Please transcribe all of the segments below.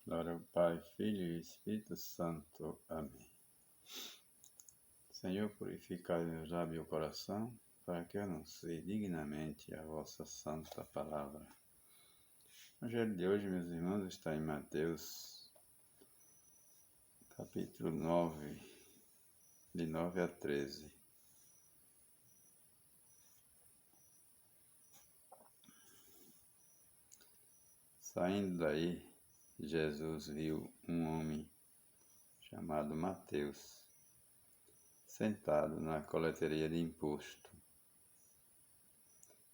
Glória ao Pai, Filho e Espírito Santo. Amém. Senhor, purificai meus lábios e o coração, para que eu anuncie dignamente a vossa santa palavra. O evangelho de hoje, meus irmãos, está em Mateus, capítulo 9, de 9 a 13. Saindo daí, Jesus viu um homem chamado Mateus, sentado na coleteria de imposto.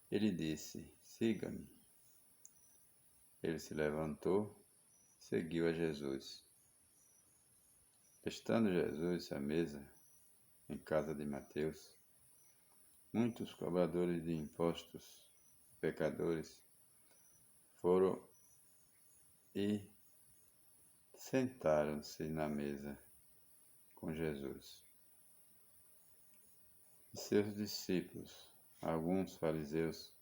Ele disse: "Siga-me." Ele se levantou e seguiu a Jesus. Estando Jesus à mesa, em casa de Mateus, muitos cobradores de impostos, pecadores, foram e sentaram-se na mesa com Jesus. E seus discípulos, alguns fariseus,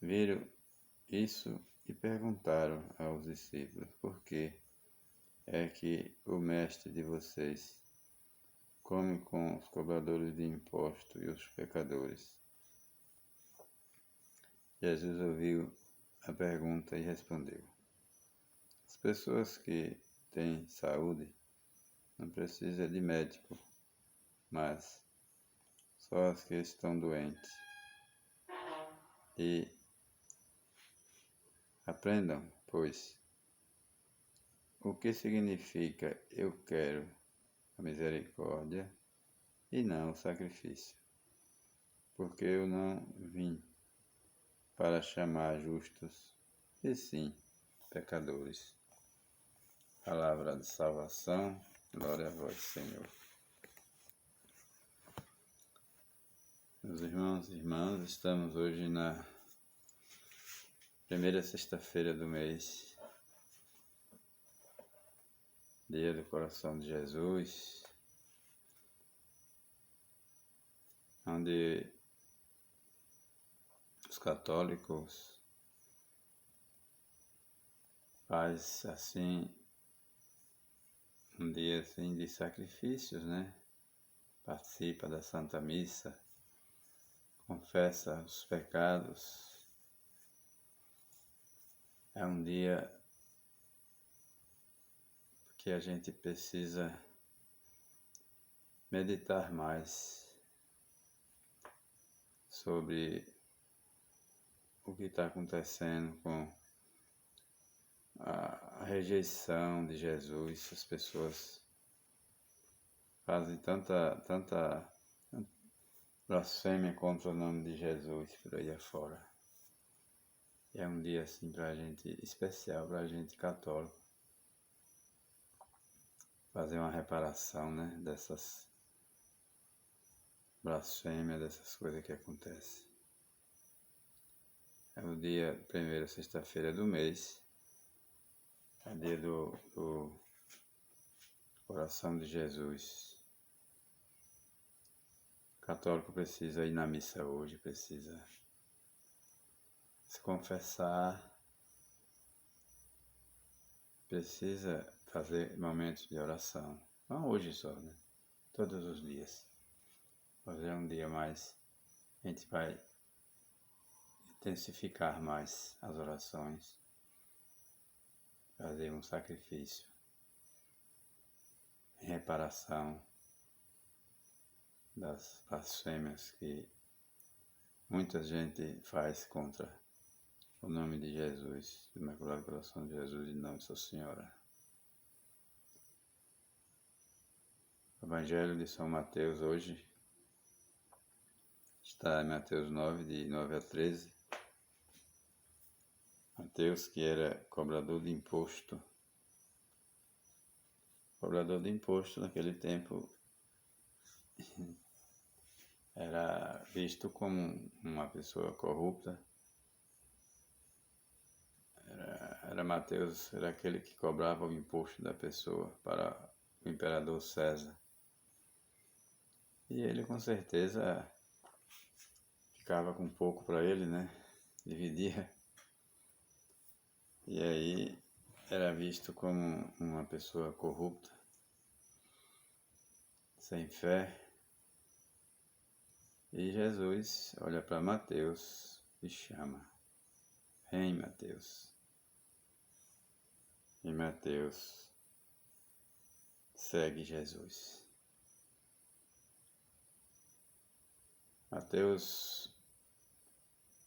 viram isso e perguntaram aos discípulos: por que é que o mestre de vocês come com os cobradores de impostos e os pecadores? Jesus ouviu a pergunta e respondeu: as pessoas que têm saúde não precisam de médico, mas só as que estão doentes. E aprendam, pois, o que significa eu quero a misericórdia e não o sacrifício, porque eu não vim para chamar justos, e sim pecadores. Palavra de salvação, glória a vós, Senhor. Meus irmãos e irmãs, estamos hoje na primeira sexta-feira do mês, dia do coração de Jesus, onde os católicos fazem assim um dia assim de sacrifícios, né? Participa da Santa Missa, confessa os pecados. É um dia que a gente precisa meditar mais sobre o que está acontecendo com a rejeição de Jesus. As pessoas fazem tanta blasfêmia contra o nome de Jesus por aí afora. E é um dia assim pra gente, especial pra gente católico, fazer uma reparação, né, dessas blasfêmias, dessas coisas que acontecem. É o dia, primeira sexta-feira do mês, é dia do coração de Jesus. O católico precisa ir na missa hoje, precisa se confessar, precisa fazer momentos de oração. Não hoje só, né? Todos os dias. Hoje é um dia mais, a gente vai intensificar mais as orações, fazer um sacrifício em reparação das blasfêmias que muita gente faz contra o nome de Jesus, do Imaculado Coração de Jesus e de Nossa Senhora. O Evangelho de São Mateus hoje está em Mateus 9, de 9 a 13. Mateus, que era cobrador de imposto. Cobrador de imposto naquele tempo era visto como uma pessoa corrupta. Era Mateus, era aquele que cobrava o imposto da pessoa para o imperador César. E ele com certeza ficava com pouco para ele, né? Dividia. E aí era visto como uma pessoa corrupta, sem fé. E Jesus olha para Mateus e chama: Vem, Mateus. E Mateus segue Jesus. Mateus,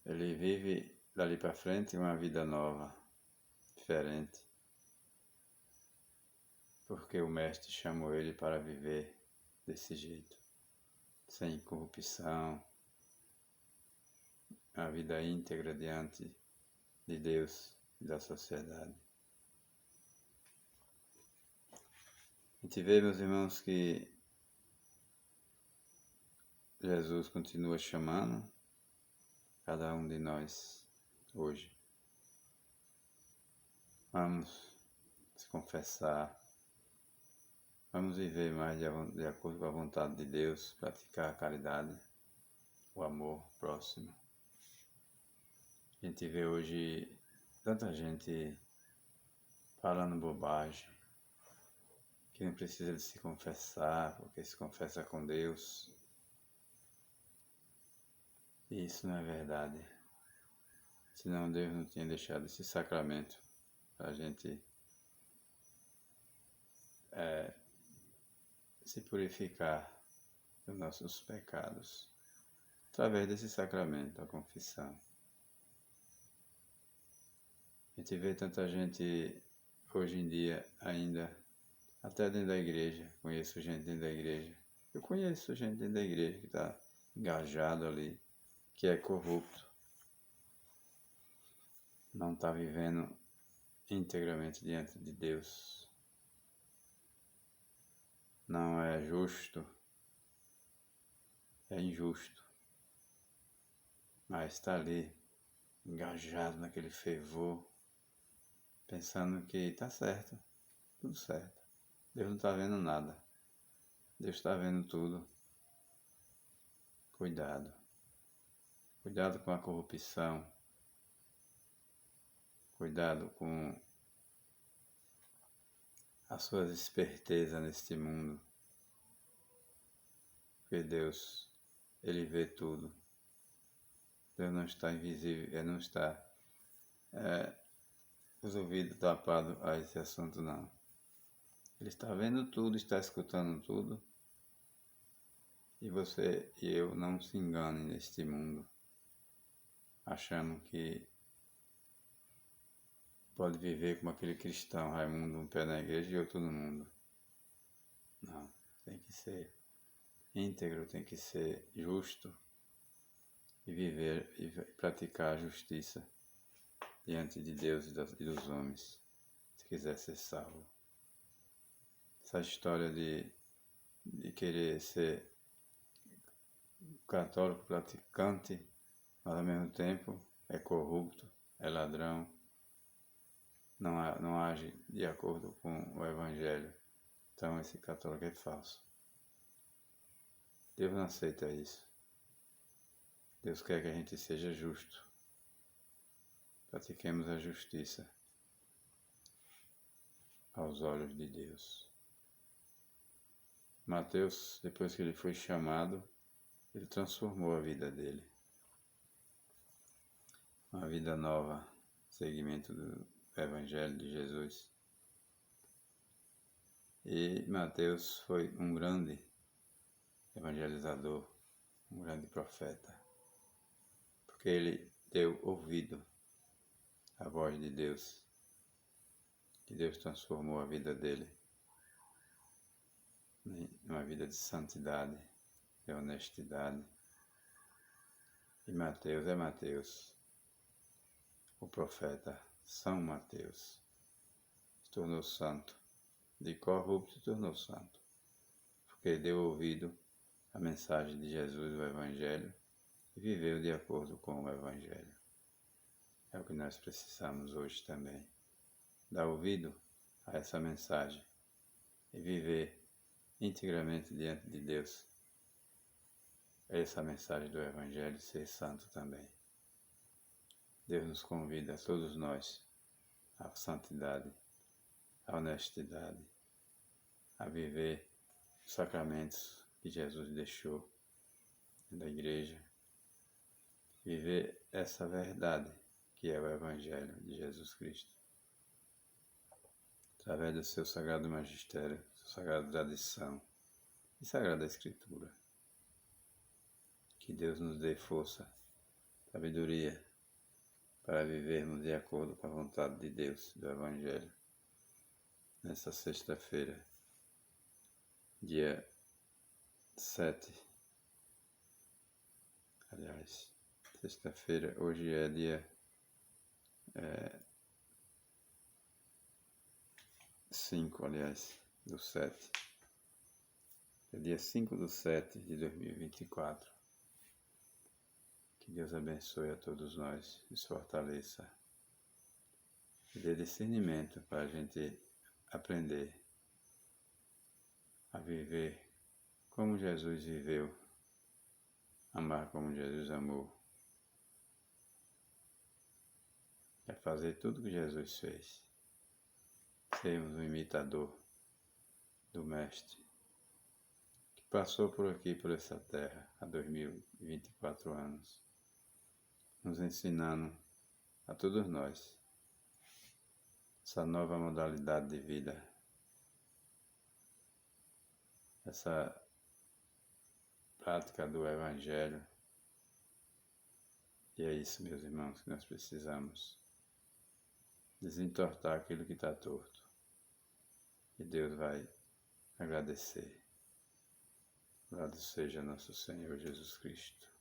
ele vive dali para frente uma vida nova, diferente, porque o Mestre chamou ele para viver desse jeito, sem corrupção, a vida íntegra diante de Deus e da sociedade. A gente vê, meus irmãos, que Jesus continua chamando cada um de nós hoje. Vamos se confessar, vamos viver mais de acordo com a vontade de Deus, praticar a caridade, o amor próximo. A gente vê hoje tanta gente falando bobagem, que não precisa de se confessar, porque se confessa com Deus. E isso não é verdade. Senão Deus não tinha deixado esse sacramento para a gente se purificar dos nossos pecados, através desse sacramento, a confissão. A gente vê tanta gente hoje em dia ainda, até dentro da igreja, conheço gente dentro da igreja. Eu conheço gente dentro da igreja que está engajado ali, que é corrupto, não está vivendo integramente diante de Deus, não é justo, é injusto, mas está ali, engajado naquele fervor, pensando que está certo, tudo certo. Deus não está vendo nada, Deus está vendo tudo. Cuidado, cuidado com a corrupção, cuidado com as suas espertezas neste mundo, porque Deus, Ele vê tudo. Deus não está invisível, Ele não está os ouvidos tapados a esse assunto, não. Ele está vendo tudo, está escutando tudo. E você e eu não se enganem neste mundo, achando que pode viver como aquele cristão Raimundo, um pé na igreja e outro no mundo. Não, tem que ser íntegro, tem que ser justo e viver e praticar a justiça diante de Deus e dos homens, se quiser ser salvo. Essa história de querer ser católico praticante, mas ao mesmo tempo é corrupto, é ladrão, não age de acordo com o Evangelho. Então esse católico é falso. Deus não aceita isso. Deus quer que a gente seja justo. Pratiquemos a justiça aos olhos de Deus. Mateus, depois que ele foi chamado, ele transformou a vida dele. Uma vida nova, seguimento do Evangelho de Jesus. E Mateus foi um grande evangelizador, um grande profeta, porque ele deu ouvido à voz de Deus, que Deus transformou a vida dele numa vida de santidade, de honestidade. E Mateus é Mateus, o profeta São Mateus, se tornou santo, de corrupto se tornou santo, porque deu ouvido à mensagem de Jesus, o Evangelho, e viveu de acordo com o Evangelho. É o que nós precisamos hoje também, dar ouvido a essa mensagem e viver integramente diante de Deus essa mensagem do Evangelho, ser santo também. Deus nos convida, a todos nós, à santidade, a honestidade, a viver os sacramentos que Jesus deixou da igreja, viver essa verdade que é o Evangelho de Jesus Cristo, através do seu sagrado magistério, sua sagrada tradição e sagrada escritura. Que Deus nos dê força, sabedoria, para vivermos de acordo com a vontade de Deus, do Evangelho. Nessa sexta-feira, dia 7, aliás, sexta-feira, hoje é dia 5, aliás, do 7. É dia 5/7 de 2024. Que Deus abençoe a todos nós, nos fortaleça e dê discernimento para a gente aprender a viver como Jesus viveu, amar como Jesus amou, é fazer tudo que Jesus fez, sermos um imitador do Mestre, que passou por aqui, por essa terra, há 2024 anos, nos ensinando a todos nós essa nova modalidade de vida, essa prática do Evangelho. E é isso, meus irmãos, que nós precisamos desentortar aquilo que está torto. E Deus vai agradecer. Louvado seja nosso Senhor Jesus Cristo.